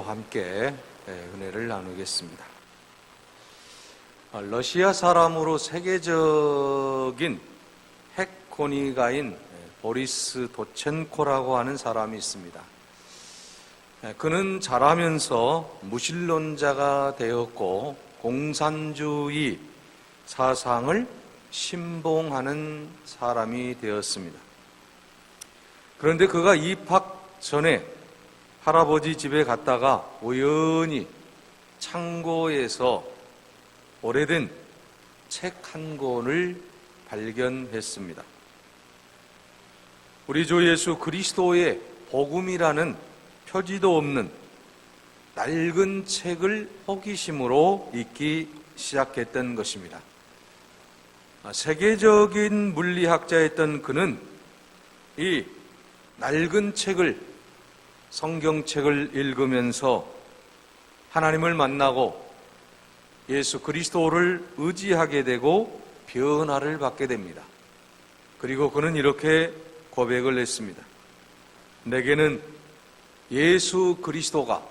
함께 은혜를 나누겠습니다. 러시아 사람으로 세계적인 핵권위가인 보리스 도첸코라고 하는 사람이 있습니다. 그는 자라면서 무신론자가 되었고 공산주의 사상을 신봉하는 사람이 되었습니다. 그런데 그가 입학 전에 할아버지 집에 갔다가 우연히 창고에서 오래된 책 한 권을 발견했습니다. 우리 주 예수 그리스도의 복음이라는 표지도 없는 낡은 책을 호기심으로 읽기 시작했던 것입니다. 세계적인 물리학자였던 그는 이 낡은 책을, 성경책을 읽으면서 하나님을 만나고 예수 그리스도를 의지하게 되고 변화를 받게 됩니다. 그리고 그는 이렇게 고백을 했습니다. 내게는 예수 그리스도가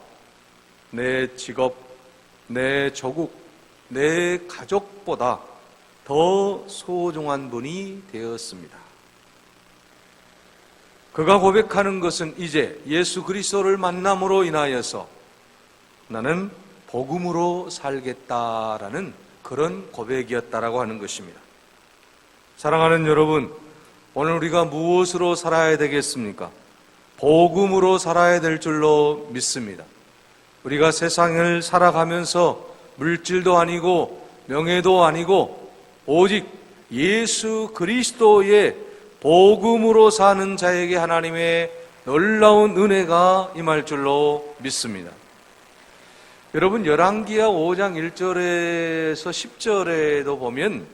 내 직업, 내 조국, 내 가족보다 더 소중한 분이 되었습니다. 그가 고백하는 것은 이제 예수 그리스도를 만남으로 인하여서 나는 복음으로 살겠다라는 그런 고백이었다라고 하는 것입니다. 사랑하는 여러분, 오늘 우리가 무엇으로 살아야 되겠습니까? 복음으로 살아야 될 줄로 믿습니다. 우리가 세상을 살아가면서 물질도 아니고 명예도 아니고 오직 예수 그리스도의 복음으로 사는 자에게 하나님의 놀라운 은혜가 임할 줄로 믿습니다. 여러분, 열왕기하 5장 1절에서 10절에도 보면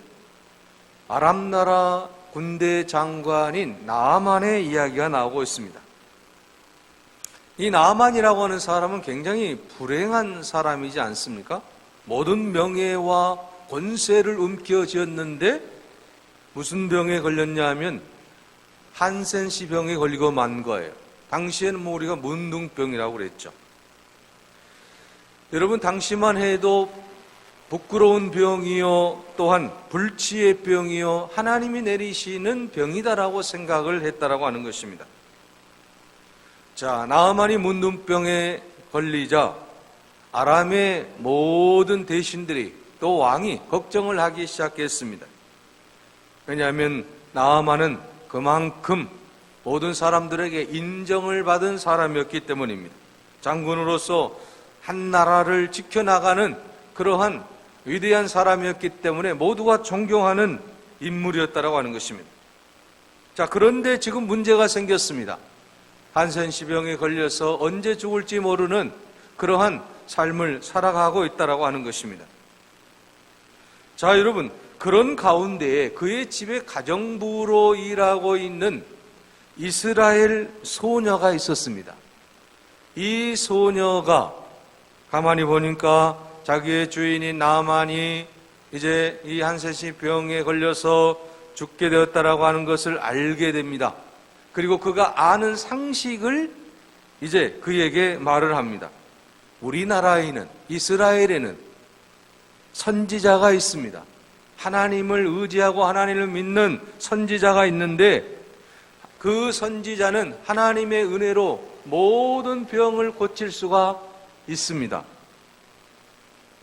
아람 나라 군대 장관인 나아만의 이야기가 나오고 있습니다. 이 나아만이라고 하는 사람은 굉장히 불행한 사람이지 않습니까? 모든 명예와 권세를 움켜쥐었는데 무슨 병에 걸렸냐 하면 한센시 병에 걸리고 만 거예요. 당시에는 우리가 문둥병이라고 그랬죠. 여러분, 당시만 해도 부끄러운 병이요 또한 불치의 병이요 하나님이 내리시는 병이다라고 생각을 했다라고 하는 것입니다. 자, 나아만이 문둥병에 걸리자 아람의 모든 대신들이 또 왕이 걱정을 하기 시작했습니다. 왜냐하면 나아만은 그만큼 모든 사람들에게 인정을 받은 사람이었기 때문입니다. 장군으로서 한 나라를 지켜나가는 그러한 위대한 사람이었기 때문에 모두가 존경하는 인물이었다라고 하는 것입니다. 자, 그런데 지금 문제가 생겼습니다. 한센시병에 걸려서 언제 죽을지 모르는 그러한 삶을 살아가고 있다라고 하는 것입니다. 자, 여러분, 그런 가운데에 그의 집에 가정부로 일하고 있는 이스라엘 소녀가 있었습니다. 이 소녀가 가만히 보니까 자기의 주인인 나아만이 이제 이 한센시 병에 걸려서 죽게 되었다라고 하는 것을 알게 됩니다. 그리고 그가 아는 상식을 이제 그에게 말을 합니다. 우리나라에는, 이스라엘에는 선지자가 있습니다. 하나님을 의지하고 하나님을 믿는 선지자가 있는데 그 선지자는 하나님의 은혜로 모든 병을 고칠 수가 있습니다.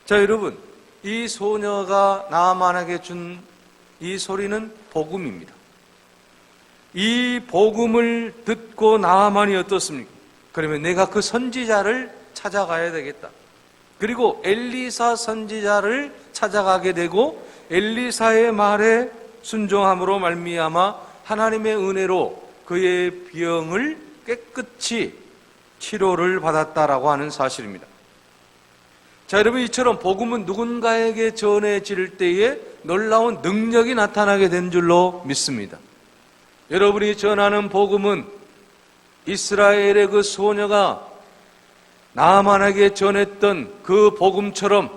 자, 여러분, 이 소녀가 나아만에게 준 이 소리는 복음입니다. 이 복음을 듣고 나아만이 어떻습니까? 그러면 내가 그 선지자를 찾아가야 되겠다. 그리고 엘리사 선지자를 찾아가게 되고 엘리사의 말에 순종함으로 말미암아 하나님의 은혜로 그의 병을 깨끗이 치료를 받았다라고 하는 사실입니다. 자, 여러분, 이처럼 복음은 누군가에게 전해질 때에 놀라운 능력이 나타나게 된 줄로 믿습니다. 여러분이 전하는 복음은 이스라엘의 그 소녀가 나아만에게 전했던 그 복음처럼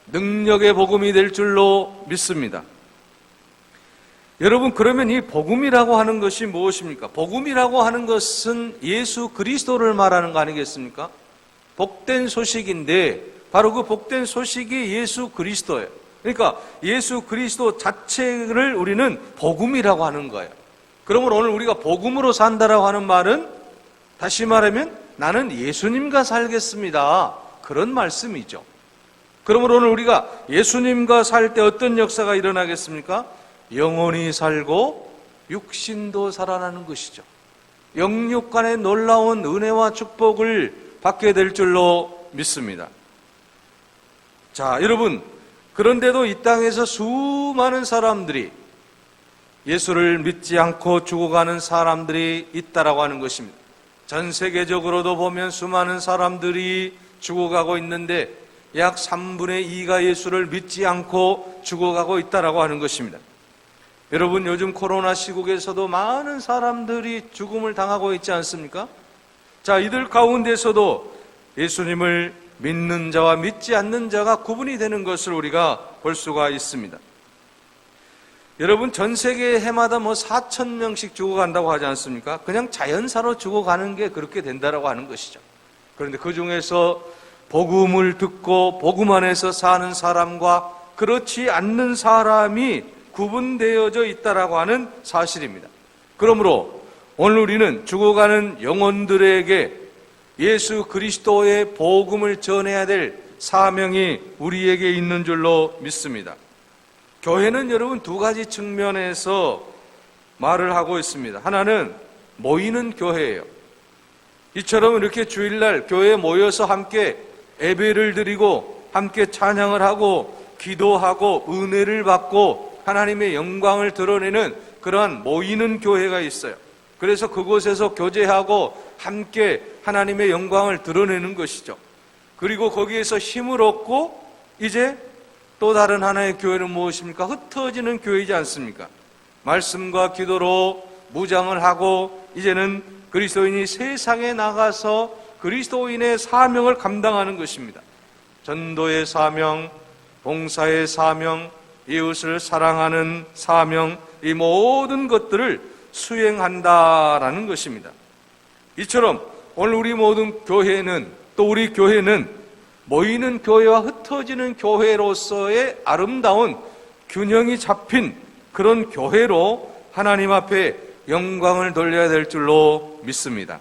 능력의 복음이 될 줄로 믿습니다. 여러분, 그러면 이 복음이라고 하는 것이 무엇입니까? 복음이라고 하는 것은 예수 그리스도를 말하는 거 아니겠습니까? 복된 소식인데 바로 그 복된 소식이 예수 그리스도예요. 그러니까 예수 그리스도 자체를 우리는 복음이라고 하는 거예요. 그러므로 오늘 우리가 복음으로 산다라고 하는 말은 다시 말하면 나는 예수님과 살겠습니다. 그런 말씀이죠. 그러므로 오늘 우리가 예수님과 살 때 어떤 역사가 일어나겠습니까? 영혼이 살고 육신도 살아나는 것이죠. 영육 간의 놀라운 은혜와 축복을 받게 될 줄로 믿습니다. 자, 여러분, 그런데도 이 땅에서 수많은 사람들이 예수를 믿지 않고 죽어가는 사람들이 있다라고 하는 것입니다. 전 세계적으로도 보면 수많은 사람들이 죽어가고 있는데 약 3분의 2가 예수를 믿지 않고 죽어가고 있다라고 하는 것입니다. 여러분, 요즘 코로나 시국에서도 많은 사람들이 죽음을 당하고 있지 않습니까? 자, 이들 가운데서도 예수님을 믿는 자와 믿지 않는 자가 구분이 되는 것을 우리가 볼 수가 있습니다. 여러분, 전 세계 해마다 4,000명씩 죽어간다고 하지 않습니까? 그냥 자연사로 죽어가는 게 그렇게 된다라고 하는 것이죠. 그런데 그 중에서 복음을 듣고 복음 안에서 사는 사람과 그렇지 않는 사람이 구분되어져 있다라고 하는 사실입니다. 그러므로 오늘 우리는 죽어가는 영혼들에게 예수 그리스도의 복음을 전해야 될 사명이 우리에게 있는 줄로 믿습니다. 교회는 여러분 두 가지 측면에서 말을 하고 있습니다. 하나는 모이는 교회예요. 이처럼 이렇게 주일날 교회에 모여서 함께 예배를 드리고 함께 찬양을 하고 기도하고 은혜를 받고 하나님의 영광을 드러내는 그러한 모이는 교회가 있어요. 그래서 그곳에서 교제하고 함께 하나님의 영광을 드러내는 것이죠. 그리고 거기에서 힘을 얻고 이제 또 다른 하나의 교회는 무엇입니까? 흩어지는 교회이지 않습니까? 말씀과 기도로 무장을 하고 이제는 그리스도인이 세상에 나가서 그리스도인의 사명을 감당하는 것입니다. 전도의 사명, 봉사의 사명, 이웃을 사랑하는 사명, 이 모든 것들을 수행한다라는 것입니다. 이처럼 오늘 우리 모든 교회는 또 우리 교회는 모이는 교회와 흩어지는 교회로서의 아름다운 균형이 잡힌 그런 교회로 하나님 앞에 영광을 돌려야 될 줄로 믿습니다.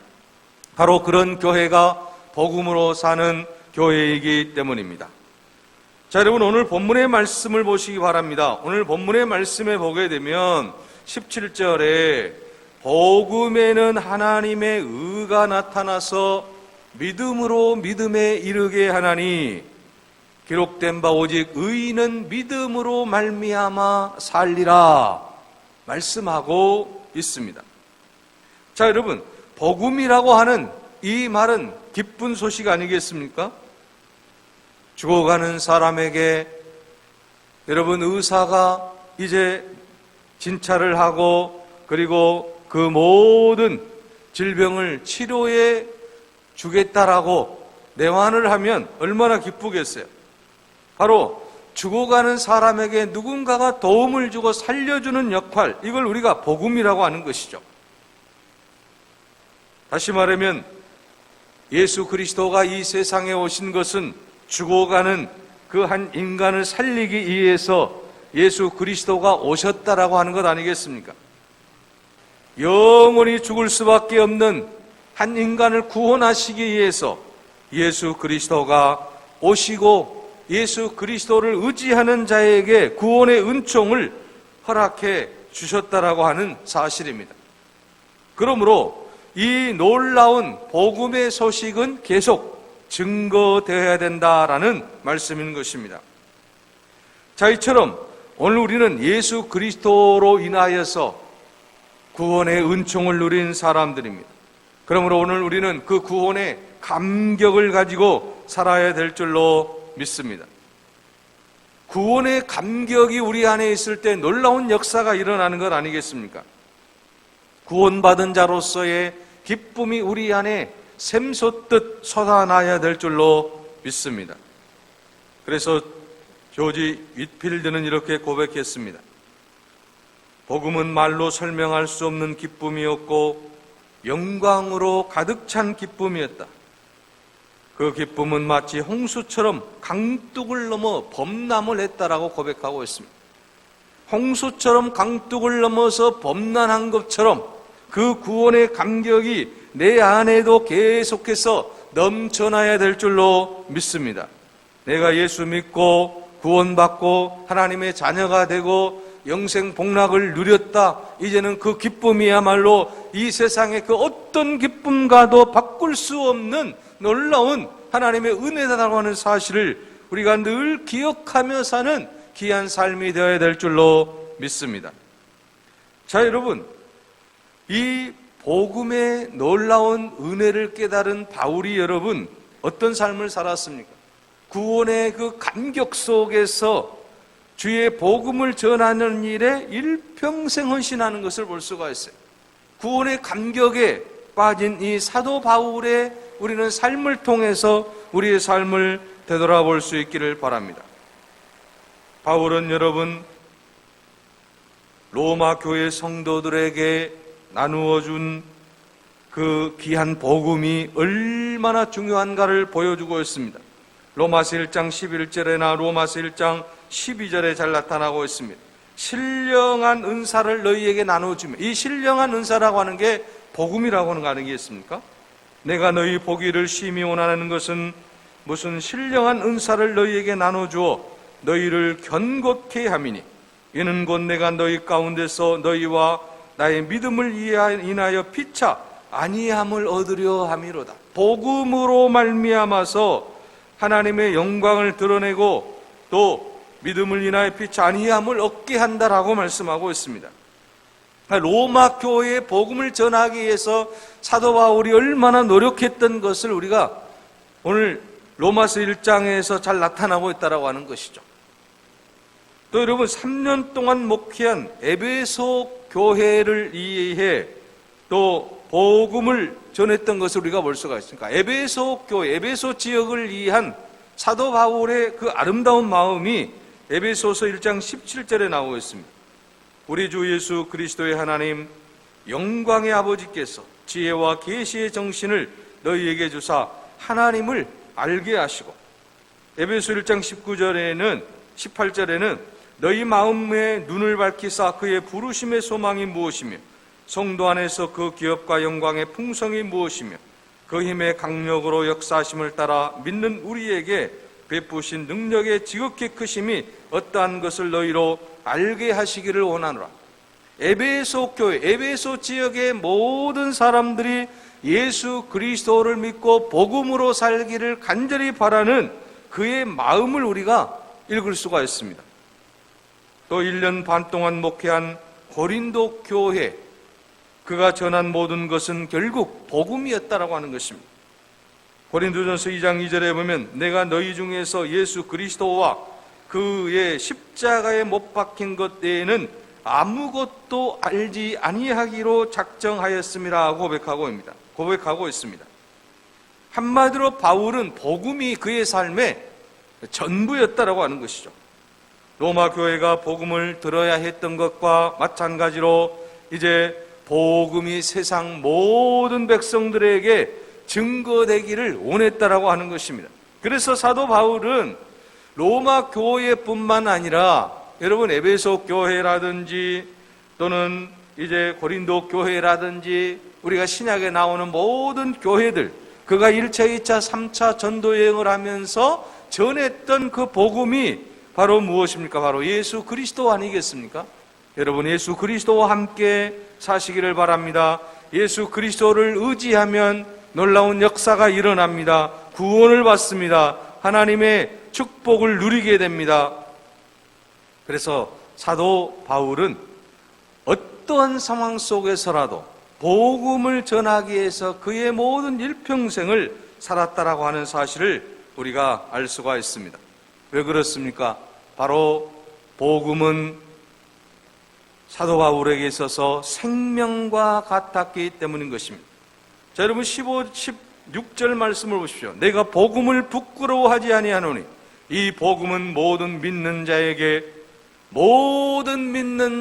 바로 그런 교회가 복음으로 사는 교회이기 때문입니다. 자, 여러분, 오늘 본문의 말씀을 보시기 바랍니다. 오늘 본문의 말씀에 보게 되면 17절에 복음에는 하나님의 의가 나타나서 믿음으로 믿음에 이르게 하나니 기록된 바 오직 의인은 믿음으로 말미암아 살리라 말씀하고 있습니다. 자, 여러분, 복음이라고 하는 이 말은 기쁜 소식 아니겠습니까? 죽어가는 사람에게 여러분 의사가 이제 진찰을 하고 그리고 그 모든 질병을 치료해 주겠다라고 내환을 하면 얼마나 기쁘겠어요. 바로 죽어가는 사람에게 누군가가 도움을 주고 살려주는 역할, 이걸 우리가 복음이라고 하는 것이죠. 다시 말하면 예수 그리스도가 이 세상에 오신 것은 죽어가는 그 한 인간을 살리기 위해서 예수 그리스도가 오셨다라고 하는 것 아니겠습니까? 영원히 죽을 수밖에 없는 한 인간을 구원하시기 위해서 예수 그리스도가 오시고 예수 그리스도를 의지하는 자에게 구원의 은총을 허락해 주셨다라고 하는 사실입니다. 그러므로 이 놀라운 복음의 소식은 계속 증거되어야 된다라는 말씀인 것입니다. 자, 이처럼 오늘 우리는 예수 그리스도로 인하여서 구원의 은총을 누린 사람들입니다. 그러므로 오늘 우리는 그 구원의 감격을 가지고 살아야 될 줄로 믿습니다. 구원의 감격이 우리 안에 있을 때 놀라운 역사가 일어나는 것 아니겠습니까? 구원받은 자로서의 기쁨이 우리 안에 샘솟듯 솟아나야 될 줄로 믿습니다. 그래서 조지 윗필드는 이렇게 고백했습니다. 복음은 말로 설명할 수 없는 기쁨이었고 영광으로 가득 찬 기쁨이었다. 그 기쁨은 마치 홍수처럼 강둑을 넘어 범람을 했다라고 고백하고 있습니다. 홍수처럼 강둑을 넘어서 범람한 것처럼 그 구원의 감격이 내 안에도 계속해서 넘쳐나야 될 줄로 믿습니다. 내가 예수 믿고 구원받고 하나님의 자녀가 되고 영생 복락을 누렸다. 이제는 그 기쁨이야말로 이 세상의 그 어떤 기쁨과도 바꿀 수 없는 놀라운 하나님의 은혜다라고 하는 사실을 우리가 늘 기억하며 사는 귀한 삶이 되어야 될 줄로 믿습니다. 자, 여러분, 이 복음의 놀라운 은혜를 깨달은 바울이 여러분 어떤 삶을 살았습니까? 구원의 그 감격 속에서 주의 복음을 전하는 일에 일평생 헌신하는 것을 볼 수가 있어요. 구원의 감격에 빠진 이 사도 바울의 우리는 삶을 통해서 우리의 삶을 되돌아볼 수 있기를 바랍니다. 바울은 여러분 로마 교회 성도들에게 나누어 준 그 귀한 복음이 얼마나 중요한가를 보여주고 있습니다. 로마서 1장 11절에나 로마서 1장 12절에 잘 나타나고 있습니다. 신령한 은사를 너희에게 나눠주며, 이 신령한 은사라고 하는 게 복음이라고 하는 거 아니겠습니까? 내가 너희 보기를 심히 원하는 것은 무슨 신령한 은사를 너희에게 나눠주어 너희를 견고케 함이니 이는 곧 내가 너희 가운데서 너희와 나의 믿음을 인하여 피차 아니함을 얻으려 함이로다. 복음으로 말미암아서 하나님의 영광을 드러내고 또 믿음을 인하여 피차 아니함을 얻게 한다라고 말씀하고 있습니다. 로마 교회의 복음을 전하기 위해서 사도 바울이 얼마나 노력했던 것을 우리가 오늘 로마서 1장에서 잘 나타나고 있다라고 하는 것이죠. 또 여러분 3년 동안 목회한 에베소 교회를 위해 또 복음을 전했던 것을 우리가 볼 수가 있습니다. 에베소 교회, 에베소 지역을 위한 사도 바울의 그 아름다운 마음이 에베소서 1장 17절에 나오고 있습니다. 우리 주 예수 그리스도의 하나님 영광의 아버지께서 지혜와 계시의 정신을 너희에게 주사 하나님을 알게 하시고, 에베소 1장 19절에는 18절에는 너희 마음의 눈을 밝히사 그의 부르심의 소망이 무엇이며 성도 안에서 그 기업과 영광의 풍성이 무엇이며 그 힘의 강력으로 역사하심을 따라 믿는 우리에게 베푸신 능력의 지극히 크심이 어떠한 것을 너희로 알게 하시기를 원하노라. 에베소 교회, 에베소 지역의 모든 사람들이 예수 그리스도를 믿고 복음으로 살기를 간절히 바라는 그의 마음을 우리가 읽을 수가 있습니다. 또 1년 반 동안 목회한 고린도 교회, 그가 전한 모든 것은 결국 복음이었다라고 하는 것입니다. 고린도전서 2장 2절에 보면 내가 너희 중에서 예수 그리스도와 그의 십자가에 못 박힌 것 외에는 아무것도 알지 아니하기로 작정하였음이라 고백하고 있습니다. 한마디로 바울은 복음이 그의 삶의 전부였다라고 하는 것이죠. 로마 교회가 복음을 들어야 했던 것과 마찬가지로 이제 복음이 세상 모든 백성들에게 증거되기를 원했다라고 하는 것입니다. 그래서 사도 바울은 로마 교회뿐만 아니라 여러분 에베소 교회라든지 또는 이제 고린도 교회라든지 우리가 신약에 나오는 모든 교회들, 그가 1차, 2차, 3차 전도 여행을 하면서 전했던 그 복음이 바로 무엇입니까? 바로 예수 그리스도 아니겠습니까? 여러분 예수 그리스도와 함께 사시기를 바랍니다. 예수 그리스도를 의지하면 놀라운 역사가 일어납니다. 구원을 받습니다. 하나님의 축복을 누리게 됩니다. 그래서 사도 바울은 어떠한 상황 속에서라도 복음을 전하기 위해서 그의 모든 일평생을 살았다라고 하는 사실을 우리가 알 수가 있습니다. 왜 그렇습니까? 바로 복음은 사도 바울에게 있어서 생명과 같았기 때문인 것입니다. 자, 여러분 16절 말씀을 보십시오. 내가 복음을 부끄러워하지 아니하노니 이 복음은 모든 믿는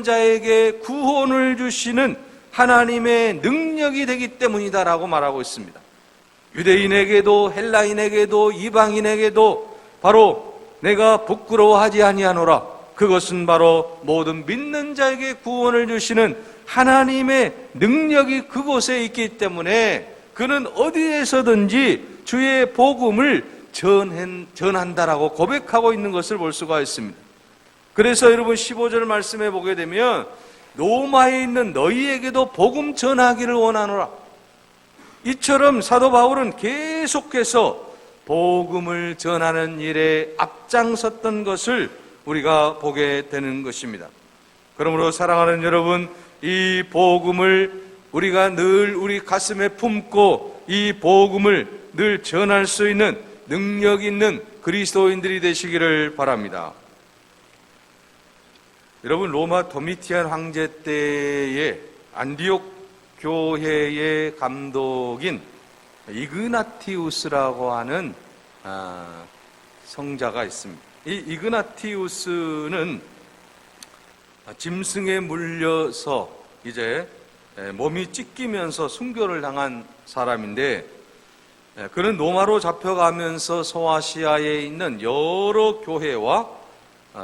자에게 구원을 주시는 하나님의 능력이 되기 때문이다라고 말하고 있습니다. 유대인에게도 헬라인에게도 이방인에게도 바로 내가 부끄러워하지 아니하노라. 그것은 바로 모든 믿는 자에게 구원을 주시는 하나님의 능력이 그곳에 있기 때문에 그는 어디에서든지 주의 복음을 전한다라고 고백하고 있는 것을 볼 수가 있습니다. 그래서 여러분 15절 말씀에 보게 되면 로마에 있는 너희에게도 복음 전하기를 원하노라. 이처럼 사도 바울은 계속해서 복음을 전하는 일에 앞장섰던 것을 우리가 보게 되는 것입니다. 그러므로 사랑하는 여러분, 이 복음을 우리가 늘 우리 가슴에 품고 이 복음을 늘 전할 수 있는 능력 있는 그리스도인들이 되시기를 바랍니다. 여러분, 로마 도미티안 황제 때에 안디옥 교회의 감독인 이그나티우스라고 하는 성자가 있습니다. 이 이그나티우스는 짐승에 물려서 이제 몸이 찢기면서 순교를 당한 사람인데, 그는 로마로 잡혀가면서 소아시아에 있는 여러 교회와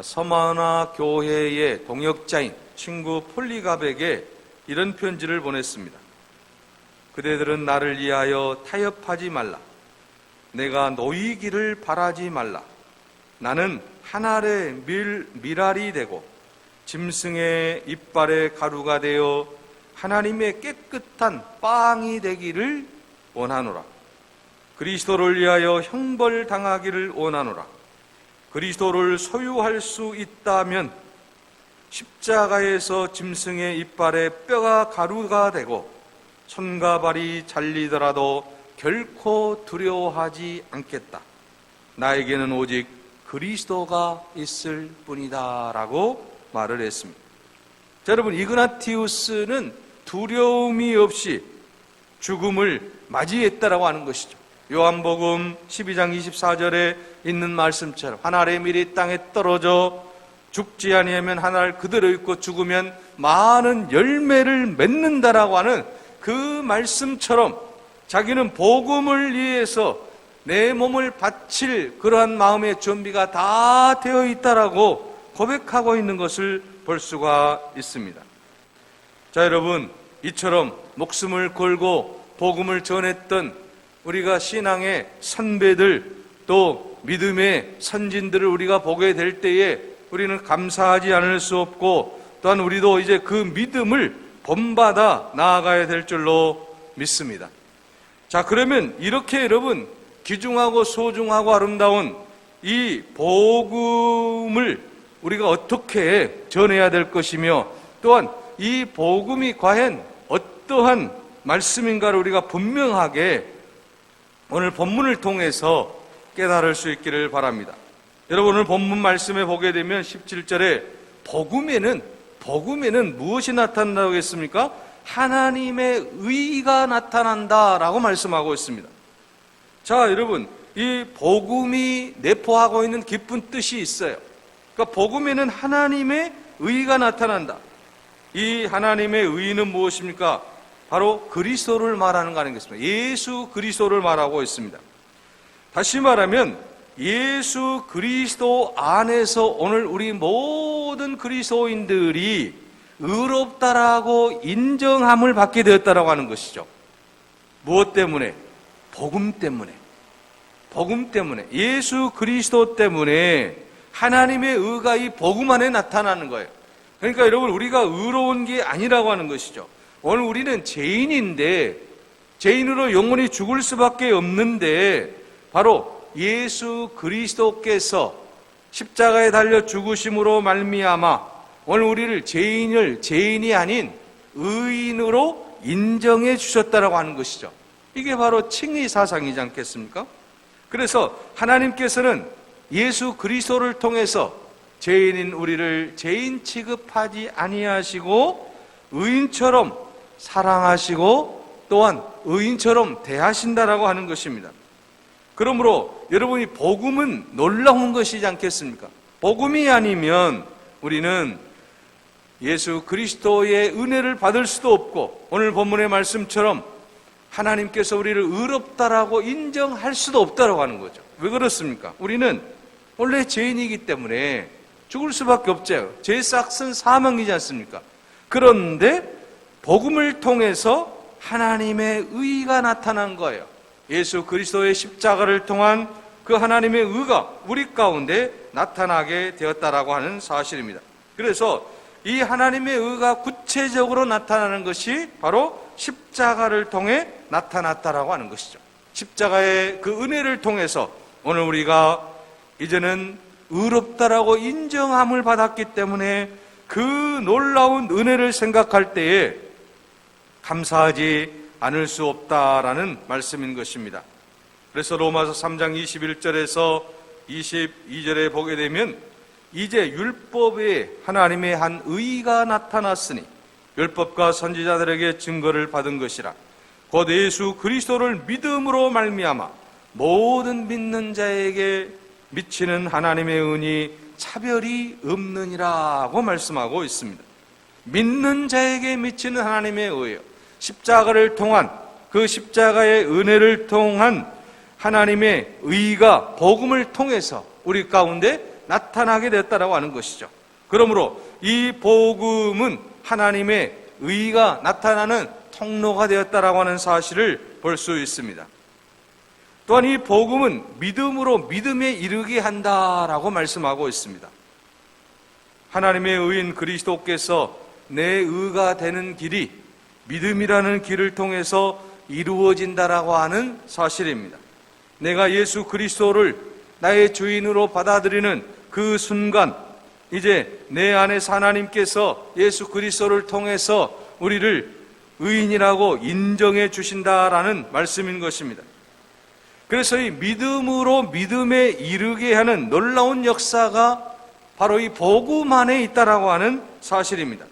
서마나 교회의 동역자인 친구 폴리갑에게 이런 편지를 보냈습니다. 그대들은 나를 위하여 타협하지 말라. 내가 놓이기를 바라지 말라. 나는 한 알의 밀알이 되고 짐승의 이빨의 가루가 되어 하나님의 깨끗한 빵이 되기를 원하노라. 그리스도를 위하여 형벌 당하기를 원하노라. 그리스도를 소유할 수 있다면 십자가에서 짐승의 이빨에 뼈가 가루가 되고 손과 발이 잘리더라도 결코 두려워하지 않겠다. 나에게는 오직 그리스도가 있을 뿐이다 라고 말을 했습니다. 자, 여러분, 이그나티우스는 두려움이 없이 죽음을 맞이했다라고 하는 것이죠. 요한복음 12장 24절에 있는 말씀처럼 한 알의 밀이 땅에 떨어져 죽지 아니하면 한 알 그대로 있고 죽으면 많은 열매를 맺는다라고 하는 그 말씀처럼 자기는 복음을 위해서 내 몸을 바칠 그러한 마음의 준비가 다 되어 있다라고 고백하고 있는 것을 볼 수가 있습니다. 자, 여러분, 이처럼 목숨을 걸고 복음을 전했던 우리가 신앙의 선배들 또 믿음의 선진들을 우리가 보게 될 때에 우리는 감사하지 않을 수 없고, 또한 우리도 이제 그 믿음을 본받아 나아가야 될 줄로 믿습니다. 자, 그러면 이렇게 여러분 귀중하고 소중하고 아름다운 이 복음을 우리가 어떻게 전해야 될 것이며, 또한 이 복음이 과연 어떠한 말씀인가를 우리가 분명하게 오늘 본문을 통해서 깨달을 수 있기를 바랍니다. 여러분, 오늘 본문 말씀에 보게 되면 17절에 복음에는 무엇이 나타난다고 했습니까? 하나님의 의가 나타난다라고 말씀하고 있습니다. 자, 여러분, 이 복음이 내포하고 있는 깊은 뜻이 있어요. 그러니까 복음에는 하나님의 의가 나타난다. 이 하나님의 의는 무엇입니까? 바로 그리스도를 말하는 거 아니겠습니까? 예수 그리스도를 말하고 있습니다. 다시 말하면 예수 그리스도 안에서 오늘 우리 모든 그리스도인들이 의롭다라고 인정함을 받게 되었다라고 하는 것이죠. 무엇 때문에? 복음 때문에. 복음 때문에. 예수 그리스도 때문에 하나님의 의가 이 복음 안에 나타나는 거예요. 그러니까 여러분, 우리가 의로운 게 아니라고 하는 것이죠. 오늘 우리는 죄인인데, 죄인으로 영원히 죽을 수밖에 없는데, 바로 예수 그리스도께서 십자가에 달려 죽으심으로 말미암아 오늘 우리를 죄인이 아닌 의인으로 인정해 주셨다라고 하는 것이죠. 이게 바로 칭의 사상이지 않겠습니까? 그래서 하나님께서는 예수 그리스도를 통해서 죄인인 우리를 죄인 취급하지 아니하시고 의인처럼 사랑하시고 또한 의인처럼 대하신다라고 하는 것입니다. 그러므로 여러분이 복음은 놀라운 것이지 않겠습니까? 복음이 아니면 우리는 예수 그리스도의 은혜를 받을 수도 없고, 오늘 본문의 말씀처럼 하나님께서 우리를 의롭다라고 인정할 수도 없다라고 하는 거죠. 왜 그렇습니까? 우리는 원래 죄인이기 때문에 죽을 수밖에 없죠. 죄의 싹은 사망이지 않습니까? 그런데 복음을 통해서 하나님의 의가 나타난 거예요. 예수 그리스도의 십자가를 통한 그 하나님의 의가 우리 가운데 나타나게 되었다라고 하는 사실입니다. 그래서 이 하나님의 의가 구체적으로 나타나는 것이 바로 십자가를 통해 나타났다라고 하는 것이죠. 십자가의 그 은혜를 통해서 오늘 우리가 이제는 의롭다라고 인정함을 받았기 때문에 그 놀라운 은혜를 생각할 때에 감사하지 않을 수 없다라는 말씀인 것입니다. 그래서 로마서 3장 21절에서 22절에 보게 되면 이제 율법에 하나님의 한 의가 나타났으니 율법과 선지자들에게 증거를 받은 것이라 곧 예수 그리스도를 믿음으로 말미암아 모든 믿는 자에게 미치는 하나님의 은이 차별이 없느니라고 말씀하고 있습니다. 믿는 자에게 미치는 하나님의 의예요. 십자가를 통한 그 십자가의 은혜를 통한 하나님의 의가 복음을 통해서 우리 가운데 나타나게 됐다라고 하는 것이죠. 그러므로 이 복음은 하나님의 의가 나타나는 통로가 되었다라고 하는 사실을 볼 수 있습니다. 또한 이 복음은 믿음으로 믿음에 이르게 한다라고 말씀하고 있습니다. 하나님의 의인 그리스도께서 내 의가 되는 길이 믿음이라는 길을 통해서 이루어진다라고 하는 사실입니다. 내가 예수 그리스도를 나의 주인으로 받아들이는 그 순간 이제 내 안에서 하나님께서 예수 그리스도를 통해서 우리를 의인이라고 인정해 주신다라는 말씀인 것입니다. 그래서 이 믿음으로 믿음에 이르게 하는 놀라운 역사가 바로 이 복음 안에 있다라고 하는 사실입니다.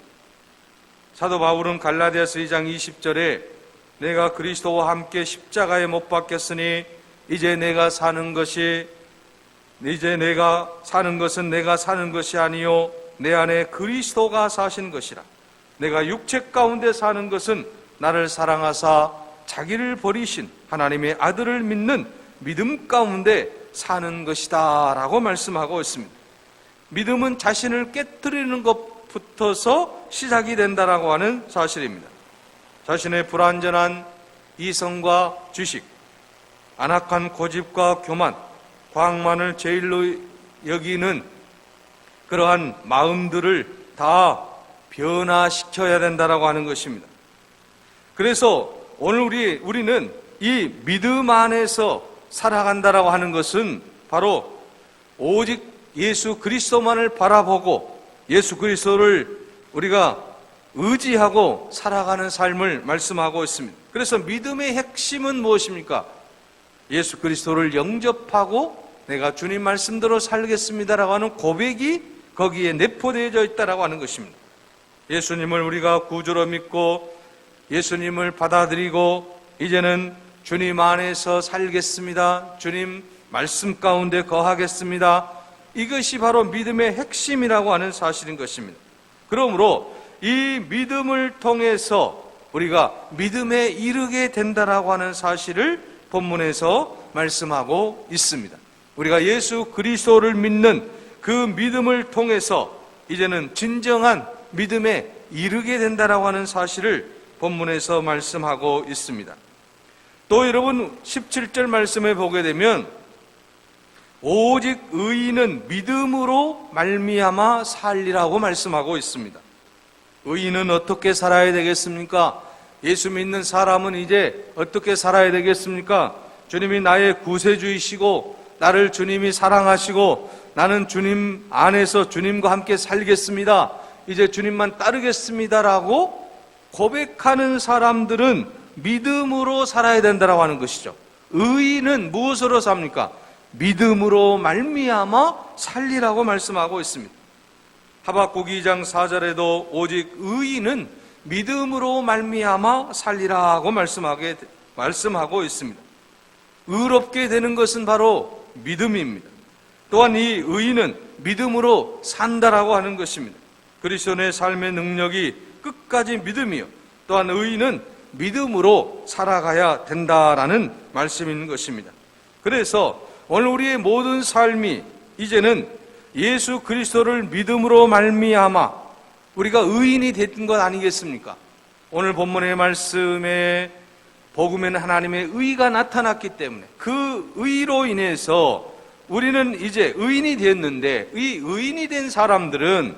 사도 바울은 갈라디아서 2장 20절에 내가 그리스도와 함께 십자가에 못 박혔으니 이제 내가 사는 것은 내가 사는 것이 아니요 내 안에 그리스도가 사신 것이라. 내가 육체 가운데 사는 것은 나를 사랑하사 자기를 버리신 하나님의 아들을 믿는 믿음 가운데 사는 것이다 라고 말씀하고 있습니다. 믿음은 자신을 깨뜨리는 것부터서 시작이 된다라고 하는 사실입니다. 자신의 불완전한 이성과 지식, 안악한 고집과 교만, 광만을 제일로 여기는 그러한 마음들을 다 변화시켜야 된다라고 하는 것입니다. 그래서 오늘 우리는 이 믿음 안에서 살아간다라고 하는 것은 바로 오직 예수 그리스도만을 바라보고 예수 그리스도를 우리가 의지하고 살아가는 삶을 말씀하고 있습니다. 그래서 믿음의 핵심은 무엇입니까? 예수 그리스도를 영접하고 내가 주님 말씀대로 살겠습니다라고 하는 고백이 거기에 내포되어져 있다라고 하는 것입니다. 예수님을 우리가 구주로 믿고 예수님을 받아들이고 이제는 주님 안에서 살겠습니다. 주님 말씀 가운데 거하겠습니다. 이것이 바로 믿음의 핵심이라고 하는 사실인 것입니다. 그러므로 이 믿음을 통해서 우리가 믿음에 이르게 된다라고 하는 사실을 본문에서 말씀하고 있습니다. 우리가 예수 그리스도를 믿는 그 믿음을 통해서 이제는 진정한 믿음에 이르게 된다라고 하는 사실을 본문에서 말씀하고 있습니다. 또 여러분 17절 말씀에 보게 되면 오직 의인은 믿음으로 말미암아 살리라고 말씀하고 있습니다. 의인은 어떻게 살아야 되겠습니까? 예수 믿는 사람은 이제 어떻게 살아야 되겠습니까? 주님이 나의 구세주이시고 나를 주님이 사랑하시고 나는 주님 안에서 주님과 함께 살겠습니다. 이제 주님만 따르겠습니다라고 고백하는 사람들은 믿음으로 살아야 된다고 하는 것이죠. 의인은 무엇으로 삽니까? 믿음으로 말미암아 살리라고 말씀하고 있습니다. 하박국 2장 4절에도 오직 의인은 믿음으로 말미암아 살리라고 말씀하고 있습니다. 의롭게 되는 것은 바로 믿음입니다. 또한 이 의인은 믿음으로 산다라고 하는 것입니다. 그리스도의 삶의 능력이 끝까지 믿음이요. 또한 의인은 믿음으로 살아가야 된다라는 말씀인 것입니다. 그래서 오늘 우리의 모든 삶이 이제는 예수 그리스도를 믿음으로 말미암아 우리가 의인이 된 것 아니겠습니까? 오늘 본문의 말씀에 복음에는 하나님의 의가 나타났기 때문에 그 의로 인해서 우리는 이제 의인이 되었는데, 이 의인이 된 사람들은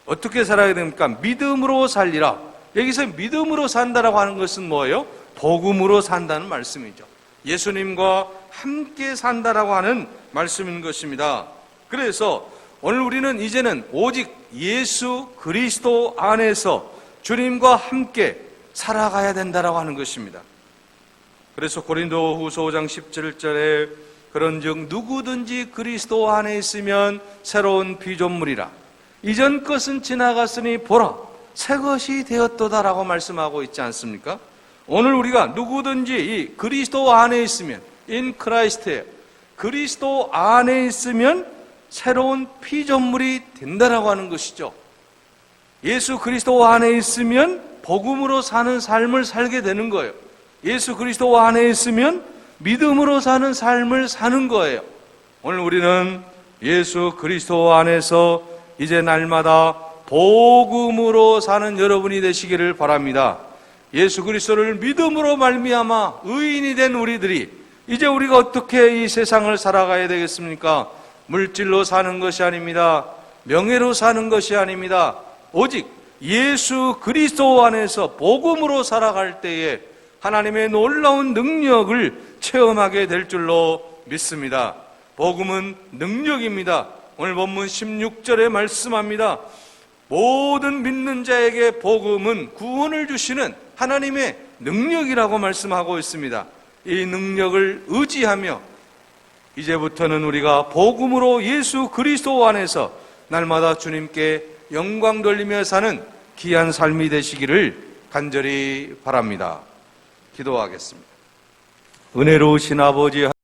어떻게 살아야 됩니까? 믿음으로 살리라. 여기서 믿음으로 산다라고 하는 것은 뭐예요? 복음으로 산다는 말씀이죠. 예수님과 함께 산다라고 하는 말씀인 것입니다. 그래서 오늘 우리는 이제는 오직 예수 그리스도 안에서 주님과 함께 살아가야 된다라고 하는 것입니다. 그래서 고린도후서 5장 17절에 그런즉 누구든지 그리스도 안에 있으면 새로운 피조물이라. 이전 것은 지나갔으니 보라 새 것이 되었도다라고 말씀하고 있지 않습니까? 오늘 우리가 누구든지 이 그리스도 안에 있으면 in Christ에 그리스도 안에 있으면 새로운 피조물이 된다라고 하는 것이죠. 예수 그리스도 안에 있으면 복음으로 사는 삶을 살게 되는 거예요. 예수 그리스도 안에 있으면 믿음으로 사는 삶을 사는 거예요. 오늘 우리는 예수 그리스도 안에서 이제 날마다 복음으로 사는 여러분이 되시기를 바랍니다. 예수 그리스도를 믿음으로 말미암아 의인이 된 우리들이 이제 우리가 어떻게 이 세상을 살아가야 되겠습니까? 물질로 사는 것이 아닙니다. 명예로 사는 것이 아닙니다. 오직 예수 그리스도 안에서 복음으로 살아갈 때에 하나님의 놀라운 능력을 체험하게 될 줄로 믿습니다. 복음은 능력입니다. 오늘 본문 16절에 말씀합니다. 모든 믿는 자에게 복음은 구원을 주시는 하나님의 능력이라고 말씀하고 있습니다. 이 능력을 의지하며 이제부터는 우리가 복음으로 예수 그리스도 안에서 날마다 주님께 영광 돌리며 사는 귀한 삶이 되시기를 간절히 바랍니다. 기도하겠습니다. 은혜로우신 아버지